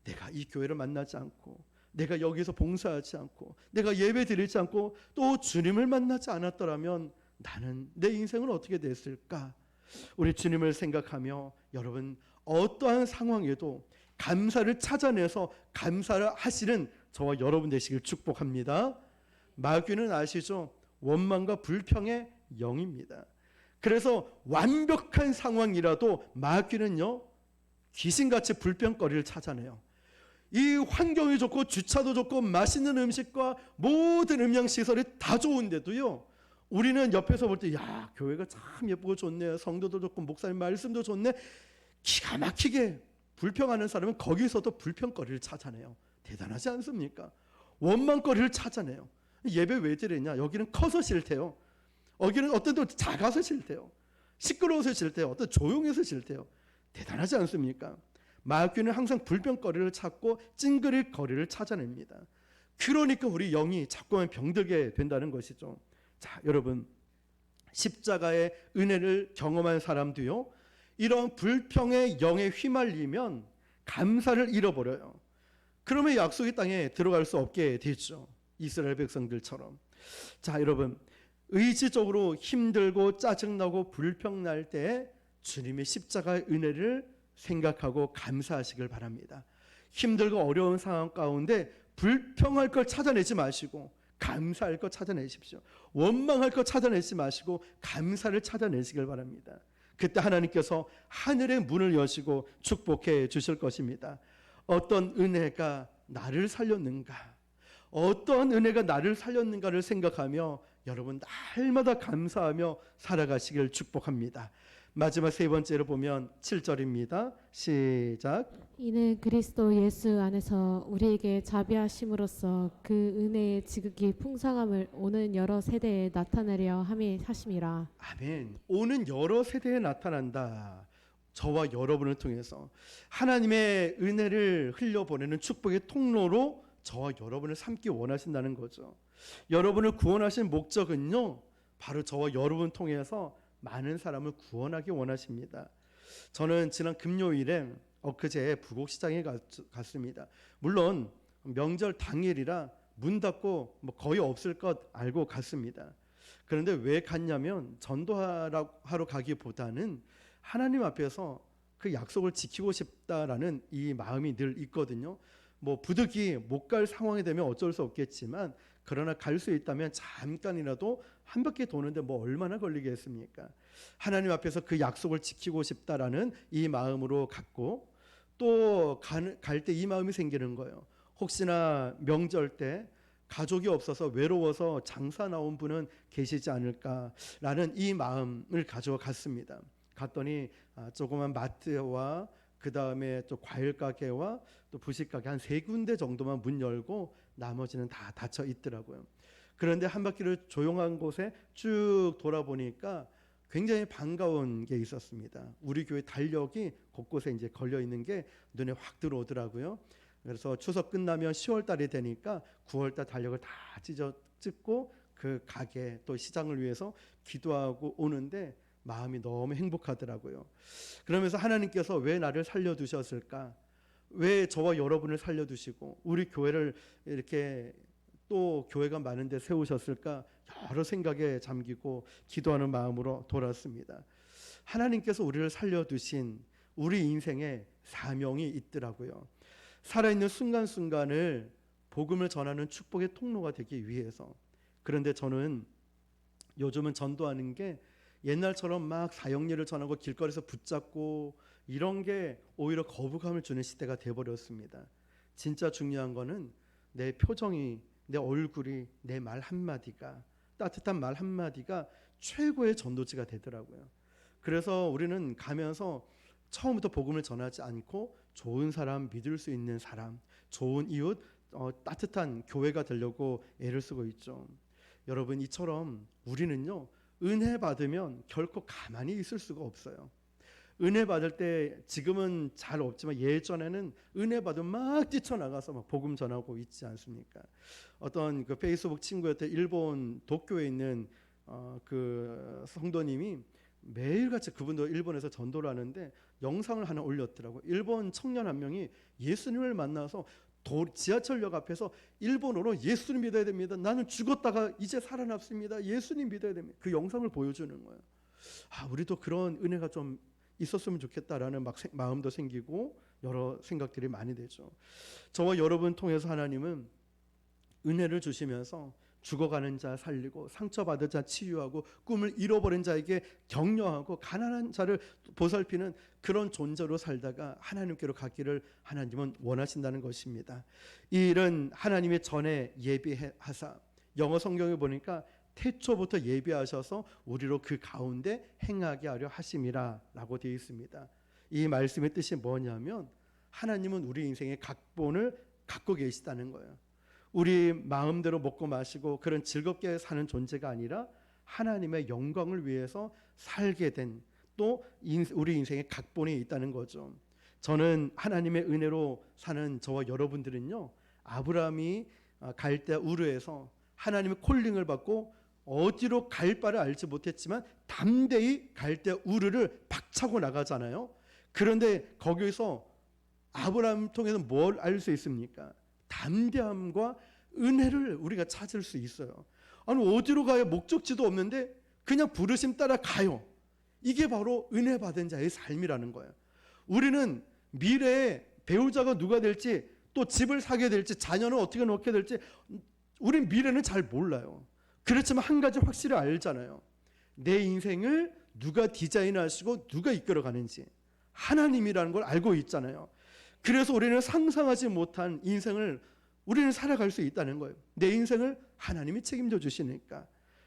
내가 이 교회를 만나지 않고 내가 여기서 봉사하지 않고 내가 예배 드리지 않고 또 주님을 만나지 않았더라면 나는 내 인생은 어떻게 됐을까? 우리 주님을 생각하며 여러분 어떠한 상황에도 감사를 찾아내서 감사를 하시는 저와 여러분 되시길 축복합니다. 마귀는 아시죠? 원망과 불평의 영입니다. 그래서 완벽한 상황이라도 마귀는요 귀신같이 불평거리를 찾아내요. 이 환경이 좋고 주차도 좋고 맛있는 음식과 모든 음향시설이 다 좋은데도요 우리는 옆에서 볼 때 야 교회가 참 예쁘고 좋네, 성도도 좋고 목사님 말씀도 좋네, 기가 막히게 불평하는 사람은 거기서도 불평거리를 찾아내요. 대단하지 않습니까? 원망거리를 찾아내요. 예배 왜 드렸냐? 여기는 커서 싫대요. 여기는 어떤 데 작아서 싫대요. 시끄러워서 싫대요. 어떤 조용해서 싫대요. 대단하지 않습니까? 마귀는 항상 불평거리를 찾고 찡그릴 거리를 찾아냅니다. 그러니까 우리 영이 자꾸만 병들게 된다는 것이죠. 자, 여러분 십자가의 은혜를 경험한 사람도요 이런 불평의 영에 휘말리면 감사를 잃어버려요. 그러면 약속의 땅에 들어갈 수 없게 되죠. 이스라엘 백성들처럼. 자, 여러분 의지적으로 힘들고 짜증나고 불평날 때 주님의 십자가의 은혜를 생각하고 감사하시길 바랍니다. 힘들고 어려운 상황 가운데 불평할 걸 찾아내지 마시고 감사할 것 찾아내십시오. 원망할 것 찾아내지 마시고 감사를 찾아내시길 바랍니다. 그때 하나님께서 하늘의 문을 여시고 축복해 주실 것입니다. 어떤 은혜가 나를 살렸는가, 어떠한 은혜가 나를 살렸는가를 생각하며 여러분 날마다 감사하며 살아가시길 축복합니다. 마지막 세 번째로 보면 7절입니다. 시작. 이는 그리스도 예수 안에서 우리에게 자비하심으로써 그 은혜의 지극히 풍성함을 오는 여러 세대에 나타내려 함이 하심이라. 아멘. 오는 여러 세대에 나타난다. 저와 여러분을 통해서 하나님의 은혜를 흘려보내는 축복의 통로로 저와 여러분을 삼기 원하신다는 거죠. 여러분을 구원하신 목적은요 바로 저와 여러분 통해서 많은 사람을 구원하기 원하십니다. 저는 지난 금요일에 엊그제 부곡시장에 갔습니다. 물론 명절 당일이라 문 닫고 거의 없을 것 알고 갔습니다. 그런데 왜 갔냐면 전도하러 가기보다는 하나님 앞에서 그 약속을 지키고 싶다라는 이 마음이 늘 있거든요. 부득이 못 갈 상황이 되면 어쩔 수 없겠지만 그러나 갈 수 있다면 잠깐이라도 한 바퀴 도는데 얼마나 걸리겠습니까? 하나님 앞에서 그 약속을 지키고 싶다라는 이 마음으로 갔고 또 갈 때 이 마음이 생기는 거예요. 혹시나 명절 때 가족이 없어서 외로워서 장사 나온 분은 계시지 않을까라는 이 마음을 가지고 갔습니다. 갔더니 조그만 마트와 그 다음에 또 과일 가게와 또 부식 가게 한 3군데 정도만 문 열고 나머지는 다 닫혀 있더라고요. 그런데 한 바퀴를 조용한 곳에 쭉 돌아보니까 굉장히 반가운 게 있었습니다. 우리 교회 달력이 곳곳에 이제 걸려 있는 게 눈에 확 들어오더라고요. 그래서 추석 끝나면 10월 달이 되니까 9월 달 달력을 다 찍고 그 가게 또 시장을 위해서 기도하고 오는데 마음이 너무 행복하더라고요. 그러면서 하나님께서 왜 나를 살려두셨을까? 왜 저와 여러분을 살려두시고 우리 교회를 이렇게 또 교회가 많은데 세우셨을까? 여러 생각에 잠기고 기도하는 마음으로 돌아왔습니다. 하나님께서 우리를 살려두신 우리 인생에 사명이 있더라고요. 살아있는 순간순간을 복음을 전하는 축복의 통로가 되기 위해서. 그런데 저는 요즘은 전도하는 게 옛날처럼 막 사형리를 전하고 길거리에서 붙잡고 이런 게 오히려 거부감을 주는 시대가 돼버렸습니다. 진짜 중요한 거는 내 표정이, 내 얼굴이, 내 말 한마디가, 따뜻한 말 한마디가 최고의 전도지가 되더라고요. 그래서 우리는 가면서 처음부터 복음을 전하지 않고 좋은 사람, 믿을 수 있는 사람, 좋은 이웃, 따뜻한 교회가 되려고 애를 쓰고 있죠. 여러분 이처럼 우리는요 은혜 받으면 결코 가만히 있을 수가 없어요. 은혜 받을 때 지금은 잘 없지만 예전에는 은혜 받으면 막 뛰쳐나가서 막 복음 전하고 있지 않습니까? 어떤 그 페이스북 친구였던 일본 도쿄에 있는 그 성도님이 매일같이 그분도 일본에서 전도를 하는데 영상을 하나 올렸더라고요. 일본 청년 한 명이 예수님을 만나서 지하철역 앞에서 일본어로 예수님 믿어야 됩니다. 나는 죽었다가 이제 살아났습니다. 예수님 믿어야 됩니다. 그 영상을 보여주는 거예요. 우리도 그런 은혜가 좀 있었으면 좋겠다라는 마음도 생기고 여러 생각들이 많이 되죠. 저와 여러분 통해서 하나님은 은혜를 주시면서 죽어가는 자 살리고 상처받은 자 치유하고 꿈을 잃어버린 자에게 격려하고 가난한 자를 보살피는 그런 존재로 살다가 하나님께로 가기를 하나님은 원하신다는 것입니다. 이 일은 하나님의 전에 예비하사, 영어 성경에 보니까 태초부터 예비하셔서 우리로 그 가운데 행하게 하려 하심이라 라고 되어 있습니다. 이 말씀의 뜻이 뭐냐면 하나님은 우리 인생의 각본을 갖고 계시다는 거예요. 우리 마음대로 먹고 마시고 그런 즐겁게 사는 존재가 아니라 하나님의 영광을 위해서 살게 된 또 우리 인생의 각본이 있다는 거죠. 저는 하나님의 은혜로 사는 저와 여러분들은요, 아브라함이 갈대 우르에서 하나님의 콜링을 받고 어디로 갈 바를 알지 못했지만 담대히 갈대 우르를 박차고 나가잖아요. 그런데 거기서 아브라함 통해서 뭘 알 수 있습니까? 담대함과 은혜를 우리가 찾을 수 있어요. 아니 어디로 가야 목적지도 없는데 그냥 부르심 따라 가요. 이게 바로 은혜 받은 자의 삶이라는 거예요. 우리는 미래에 배우자가 누가 될지, 또 집을 사게 될지, 자녀는 어떻게 놓게 될지 우린 미래는 잘 몰라요. 그렇지만 한 가지 확실히 알잖아요. 내 인생을 누가 디자인하시고 누가 이끌어가는지 하나님이라는 걸 알고 있잖아요. 그래서 우리는 상상하지 못한 인생을 우리는 살아갈 수 있다는 거예요. 내 인생을 하나님이 책임져 주시니까.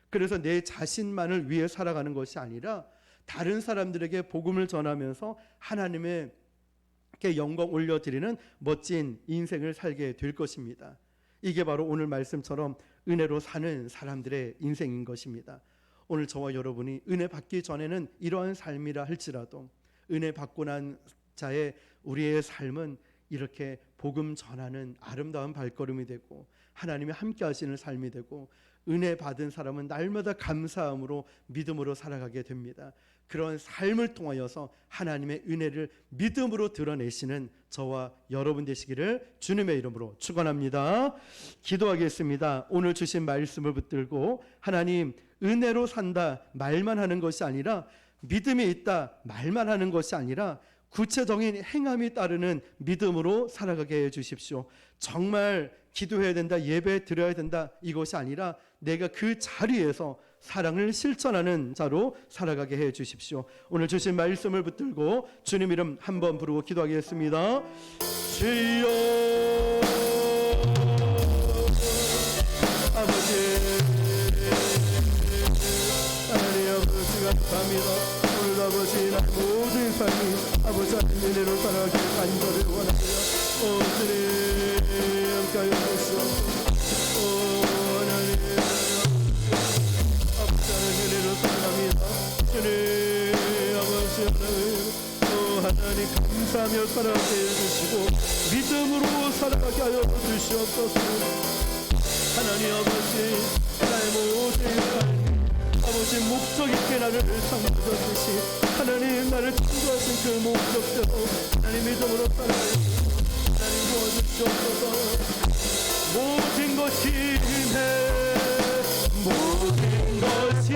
그래서 내 자신만을 위해 살아가는 것이 아니라 다른 사람들에게 복음을 전하면서 하나님의 영광 올려드리는 멋진 인생을 살게 될 것입니다. 이게 바로 오늘 말씀처럼 은혜로 사는 사람들의 인생인 것입니다. 오늘 저와 여러분이 은혜 받기 전에는 이러한 삶이라 할지라도 은혜 받고 난 자의 우리의 삶은 이렇게 복음 전하는 아름다운 발걸음이 되고 하나님이 함께 하시는 삶이 되고 은혜 받은 사람은 날마다 감사함으로 믿음으로 살아가게 됩니다. 그런 삶을 통하여서 하나님의 은혜를 믿음으로 드러내시는 저와 여러분 되시기를 주님의 이름으로 축원합니다. 기도하겠습니다. 오늘 주신 말씀을 붙들고 하나님, 은혜로 산다 말만 하는 것이 아니라, 믿음이 있다 말만 하는 것이 아니라 구체적인 행함이 따르는 믿음으로 살아가게 해주십시오. 정말 기도해야 된다, 예배 드려야 된다 이것이 아니라 내가 그 자리에서 사랑을 실천하는 자로 살아가게 해주십시오. 오늘 주신 말씀을 붙들고 주님 이름 한번 부르고 기도하겠습니다. 주여 아버지, 하나님 아버지 감사합니다. 오늘 아버지 나 모든 삶이 아버지 하나님 은혜로 살아가길 간절히 원하세요. 주님 함께하여 주시옵소서. 하나님 아버지 하나님 은혜로 살아갑니다. 주님 아버지 하나님 감사하며 살아가게 해주시고 믿음으로 살아가게 하여 주시옵소서. 하나님 아버지 나의 모든 삶 아버지 목적 있게 나를 삼으셨듯이 하나님 나를 창조하신 그 목적대로 하나님 믿음으로 살아가요. 하나님 도와주시옵소서. 모든 것이 은혜, 모든 것이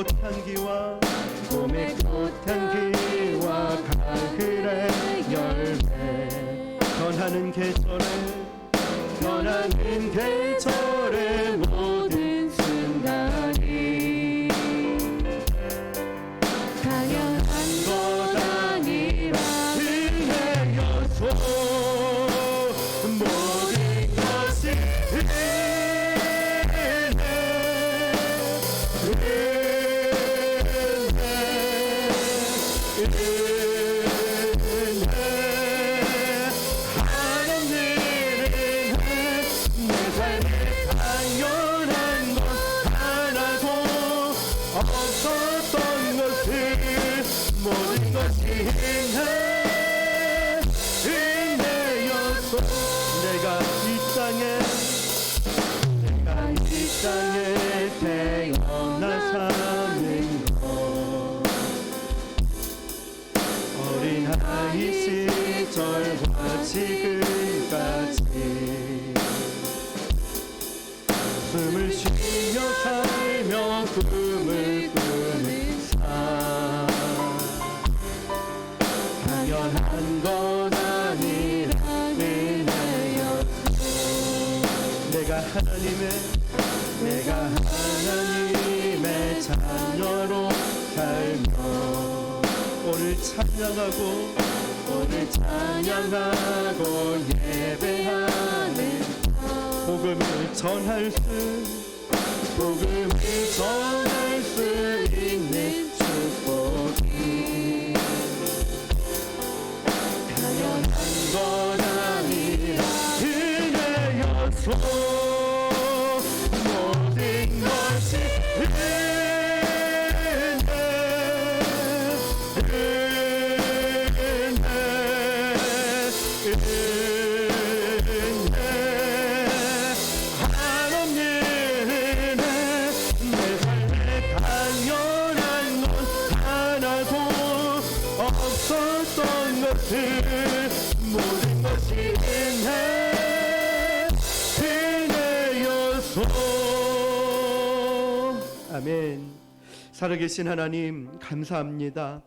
꽃향기와 봄의 꽃향기와 가을의 열매 변하는 계절의 모든 순간이 당연한 것 아니라 은혜여서 모든 것이 없었던 것을 모든 것이 은혜였소. 내가 이 땅에 태어나 사는 것 어린아이 시절과 지금까지 숨을 쉬며 살며 꿈을 꾸는 삶 당연한 것 아니라 은혜였소. 내가 하나님의 자녀로 살며 오늘 찬양하고 예배하는 복음을 전할 수 있는 축복이 당연한 것 아니라 은혜였소. 모든 것이 없었던 것을 모든 것이 은혜였소. 아멘. 살아계신 하나님 감사합니다.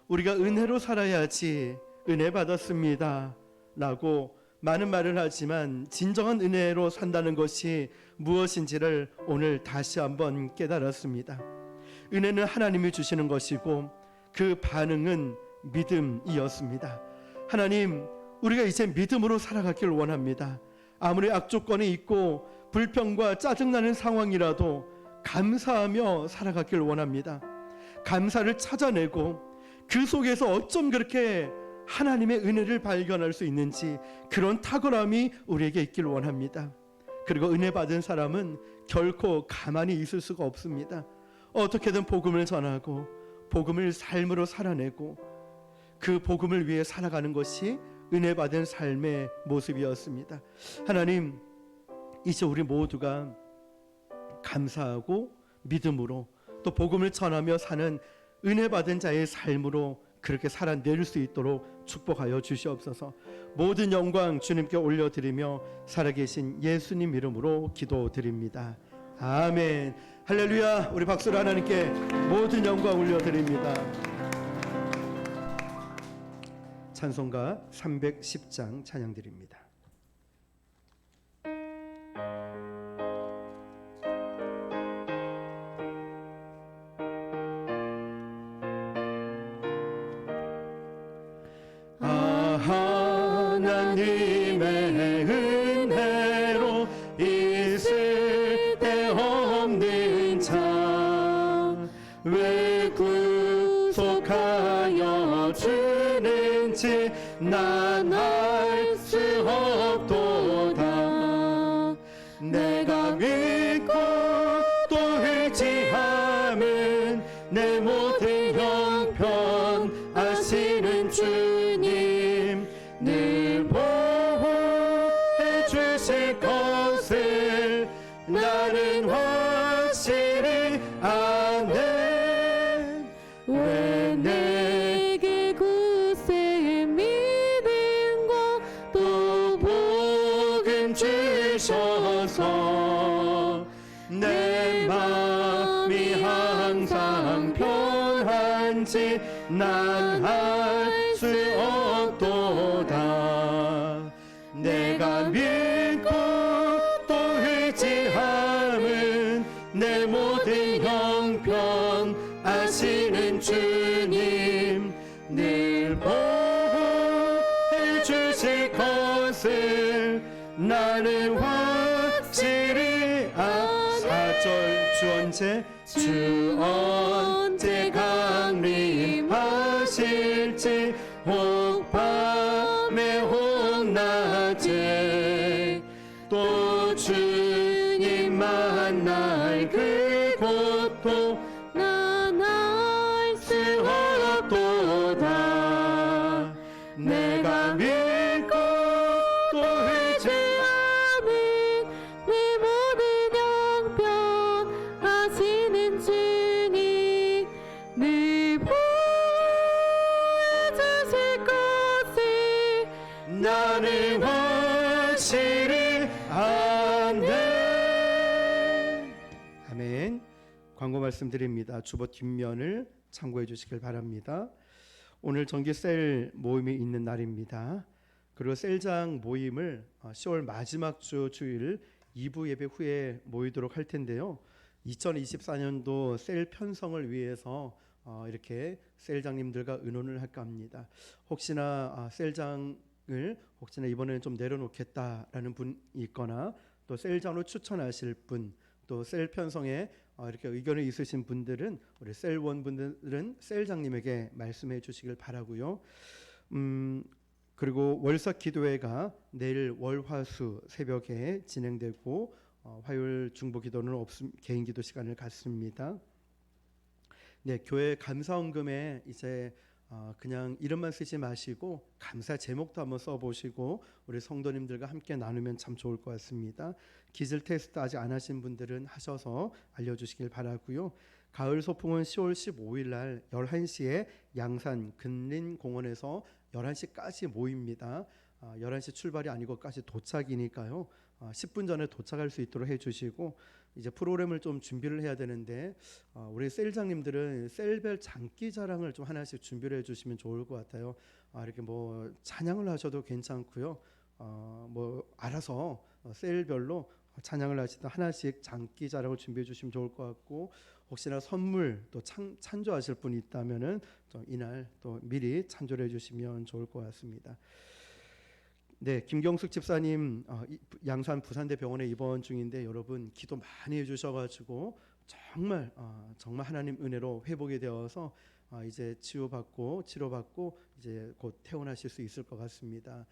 우리가 은혜로 살아야지 은혜 받았습니다 라고 많은 말을 하지만 진정한 은혜로 산다는 것이 무엇인지를 오늘 다시 한번 깨달았습니다. 은혜는 하나님이 주시는 것이고 그 반응은 믿음이었습니다. 하나님, 우리가 이제 믿음으로 살아가길 원합니다. 아무리 악조건이 있고 불평과 짜증나는 상황이라도 감사하며 살아가길 원합니다. 감사를 찾아내고 그 속에서 어쩜 그렇게 하나님의 은혜를 발견할 수 있는지 그런 탁월함이 우리에게 있길 원합니다. 그리고 은혜 받은 사람은 결코 가만히 있을 수가 없습니다. 어떻게든 복음을 전하고 복음을 삶으로 살아내고 그 복음을 위해 살아가는 것이 은혜 받은 삶의 모습이었습니다. 하나님, 이제 우리 모두가 감사하고 믿음으로 또 복음을 전하며 사는 은혜 받은 자의 삶으로 그렇게 살아낼 수 있도록 축복하여 주시옵소서. 모든 영광 주님께 올려드리며 살아계신 예수님 이름으로 기도드립니다. 아멘. 할렐루야. 우리 박수로 하나님께 모든 영광 올려드립니다. 찬송가 310장 찬양드립니다. 하나님의 은혜로 있을 데 없는 자 왜 구속하여 주는지 난 알 수 없도다. 내가 믿고 또 의지함은 내 모든 형편 아시는 주님 늘 보호해 주실 것을 나는 확실히 아네. 왜 내게 굳세 믿음과 또 복음 주셔서 내 맘이 항상 항상 편한지 난 알 수 없도다. 내가 믿고 또 의지함은 내 모든 형편 아시는 주님 늘 보호해 주실 것을 나는 확실히 4절 주 언제 강림하실지 혹 밤에 혹 낮에 또 주님 만날 그곳도 난 알 수 없도다. 내가 믿고 또 의지함은 내 모든 형편 아시는 주님 늘 보호해 주실 것을 나는 확실히 안돼. 아멘. 광고 말씀드립니다. 주보 뒷면을 참고해 주시길 바랍니다. 오늘 정기 셀 모임이 있는 날입니다. 그리고 셀장 모임을 10월 마지막 주 주일 2부 예배 후에 모이도록 할 텐데요. 2024년도 셀 편성을 위해서 이렇게 셀장님들과 의논을 할까 합니다. 혹시나 셀장을 혹시나 이번에는 좀 내려놓겠다라는 분이 있거나 또 셀장으로 추천하실 분, 또 셀 편성에 이렇게 의견이 있으신 분들은 우리 셀원분들은 셀장님에게 말씀해 주시길 바라고요. 그리고 월삭 기도회가 내일 월화수 새벽에 진행되고 화요일 중보 기도는 개인 기도 시간을 갖습니다. 네, 교회 감사헌금에 이제 그냥 이름만 쓰지 마시고 감사 제목도 한번 써보시고 우리 성도님들과 함께 나누면 참 좋을 것 같습니다. 기질 테스트 아직 안 하신 분들은 하셔서 알려주시길 바라고요. 가을 소풍은 10월 15일 날 11시에 양산 근린공원에서 11시까지 모입니다. 11시 출발이 아니고까지 도착이니까요. 10분 전에 도착할 수 있도록 해주시고 이제 프로그램을 좀 준비를 해야 되는데 우리 셀장님들은 셀별 장기 자랑을 좀 하나씩 준비를 해주시면 좋을 것 같아요. 이렇게 뭐 찬양을 하셔도 괜찮고요. 뭐 알아서 셀별로 찬양을 하시다 하나씩 장기 자랑을 준비해 주시면 좋을 것 같고 혹시나 선물 또 찬조하실 분이 있다면은 좀 이날 또 미리 찬조를 해주시면 좋을 것 같습니다. 네, 김경숙 집사님 양산 부산대 병원에 입원 중인데 여러분 기도 많이 해주셔가지고 정말 하나님 은혜로 회복이 되어서 이제 치유받고 치료받고 이제 곧 퇴원하실 수 있을 것 같습니다.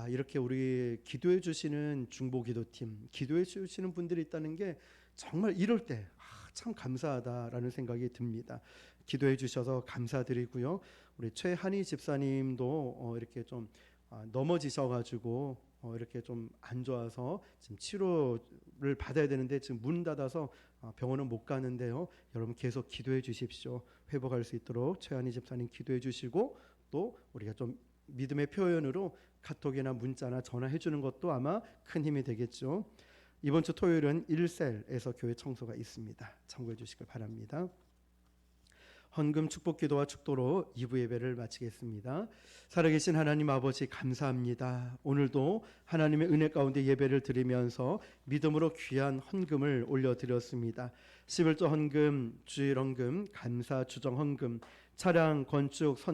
이렇게 우리 기도해 주시는 중보기도팀, 기도해 주시는 분들이 있다는 게 정말 이럴 때 참 감사하다라는 생각이 듭니다. 기도해 주셔서 감사드리고요. 우리 최한희 집사님도 이렇게 좀 넘어지셔가지고 이렇게 좀 안 좋아서 지금 치료를 받아야 되는데 지금 문 닫아서 병원은 못 가는데요. 여러분 계속 기도해 주십시오. 회복할 수 있도록 최한희 집사님 기도해 주시고 또 우리가 좀 믿음의 표현으로 카톡이나 문자나 전화해 주는 것도 아마 큰 힘이 되겠죠. 이번 주 토요일은 1셀에서 교회 청소가 있습니다. 참고해 주시길 바랍니다. 헌금 축복 기도와 축도로 2부 예배를 마치겠습니다. 살아계신 하나님 아버지 감사합니다. 오늘도 하나님의 은혜 가운데 예배를 드리면서 믿음으로 귀한 헌금을 올려드렸습니다. 11조 헌금, 주일 헌금, 감사 주정 헌금, 차량 건축 선